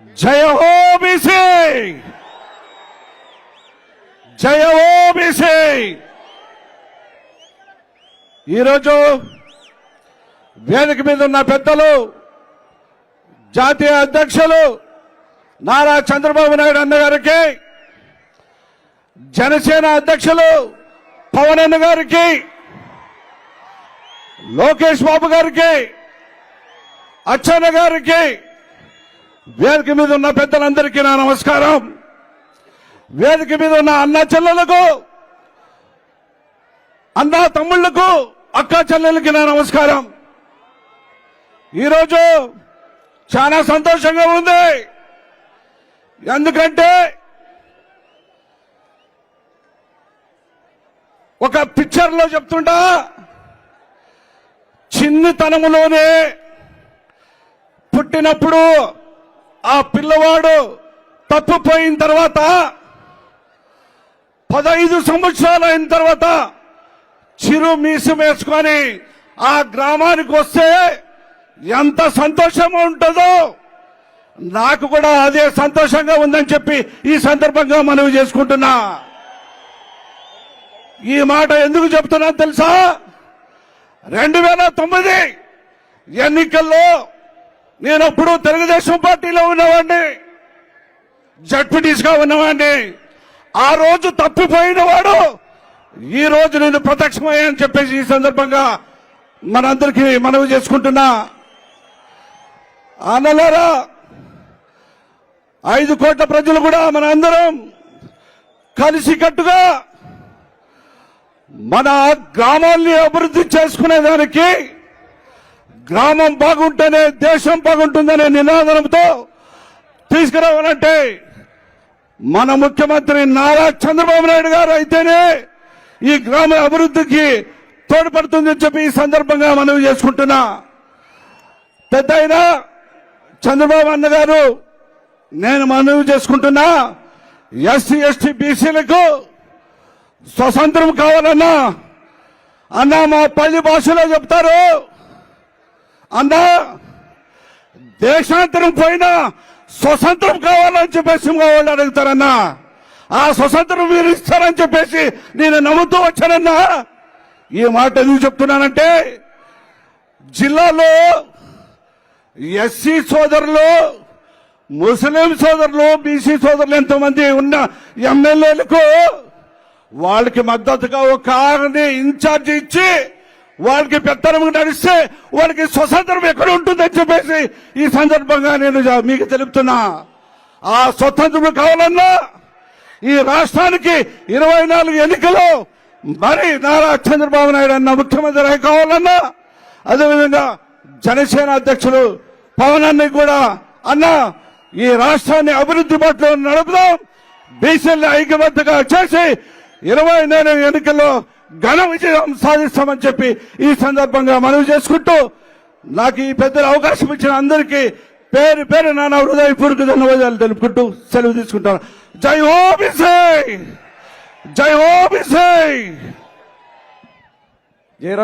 జయ హో బీసీ, జయ హో బీసీ. ఈరోజు వేదిక మీద ఉన్న పెద్దలు, జాతీయ అధ్యక్షులు నారా చంద్రబాబు నాయుడు అన్న గారికి, జనసేన అధ్యక్షులు పవన్ అన్న గారికి, లోకేష్ బాబు గారికి, అచ్చెన్న గారికి, వేదిక మీద ఉన్న పెద్దలందరికీ నా నమస్కారం. వేదిక మీద ఉన్న అన్న చెల్లెలకు, అన్న తమ్ముళ్లకు, అక్క చెల్లెలకి నా నమస్కారం. ఈరోజు చాలా సంతోషంగా ఉంది. ఎందుకంటే ఒక పిక్చర్లో చెప్తుంటా, చిన్నతనములోనే పుట్టినప్పుడు ఆ పిల్లవాడు తప్పిపోయిన తర్వాత 15 సంవత్సరాలు అయిన తర్వాత చిరు మీసం వేసుకొని ఆ గ్రామానికి వస్తే ఎంత సంతోషంగా ఉంటుందో, నాకు కూడా అదే సంతోషంగా ఉందని చెప్పి ఈ సందర్భంగా మనవి చేసుకుంటున్నా. ఈ మాట ఎందుకు చెప్తున్నా తెలుసా? 2009 ఎన్నికల్లో నేనప్పుడు తెలుగుదేశం పార్టీలో ఉన్నవాడిని, జడ్పీటీసీగా ఉన్నవాడిని. ఆ రోజు తప్పిపోయిన వాడు ఈ రోజు నేను ప్రత్యక్షమయ్యాని చెప్పేసి ఈ సందర్భంగా మనందరికీ మనవి చేసుకుంటున్నా. అన్నలారా, 5 కోట్ల ప్రజలు కూడా మన అందరం కలిసికట్టుగా మన గ్రామాల్ని అభివృద్ధి చేసుకునేదానికి, గ్రామం బాగుంటేనే దేశం బాగుంటుందనే నినాదంతో తీసుకురావాలంటే మన ముఖ్యమంత్రి నారా చంద్రబాబు నాయుడు గారు అయితేనే ఈ గ్రామ అభివృద్ధికి తోడ్పడుతుందని చెప్పి ఈ సందర్భంగా మనవి చేసుకుంటున్నా. పెద్దయిన చంద్రబాబు అన్న గారు, నేను మనవి చేసుకుంటున్నా, ఎస్సీ ఎస్టీ బీసీలకు స్వతంత్రం కావాలన్నా, అన్న మా పల్లి భాషలో చెప్తారు, అన్న దేశాంతరం పోయినా స్వతంత్రం కావాలని చెప్పేసి వాళ్ళు అడుగుతారన్నా. ఆ స్వతంత్రం మీరు ఇస్తారని చెప్పేసి నేను నమ్ముతూ వచ్చానన్నా. ఈ మాట ఎందుకు చెప్తున్నానంటే, జిల్లాలో ఎస్సీ సోదరులు, ముస్లిం సోదరులు, బీసీ సోదరులు ఎంతోమంది ఉన్న ఎమ్మెల్యేలకు వాళ్ళకి మద్దతుగా ఒక ఆరుని ఇన్ఛార్జి ఇచ్చి వాళ్ళకి పెత్తనం నడిస్తే వాళ్ళకి స్వతంత్రం ఎక్కడ ఉంటుందని చెప్పేసి ఈ సందర్భంగా నేను మీకు తెలుపుతున్నా. ఆ స్వతంత్రం కావాలన్నా ఈ రాష్ట్రానికి 24 ఎన్నికలు మరి నారా చంద్రబాబు నాయుడు అన్న ముఖ్యమంత్రి కావాలన్నా, అదేవిధంగా జనసేన అధ్యక్షులు పవన్ అన్న కూడా, అన్న ఈ రాష్ట్రాన్ని అభివృద్ధి బాటలో నడుపుదాం, బీసీలను ఐక్యబద్ధంగా చేసి 24 ఎన్నికల్లో ఘన విజయం సాధిస్తామని చెప్పి ఈ సందర్భంగా మనవి చేసుకుంటూ, నాకు ఈ పెద్దల అవకాశం ఇచ్చిన అందరికీ పేరు పేరు నా హృదయపూర్వక ధన్యవాదాలు తెలుపుకుంటూ సెలవు తీసుకుంటాను. జై హో బీసీ, జై హో బీసీ.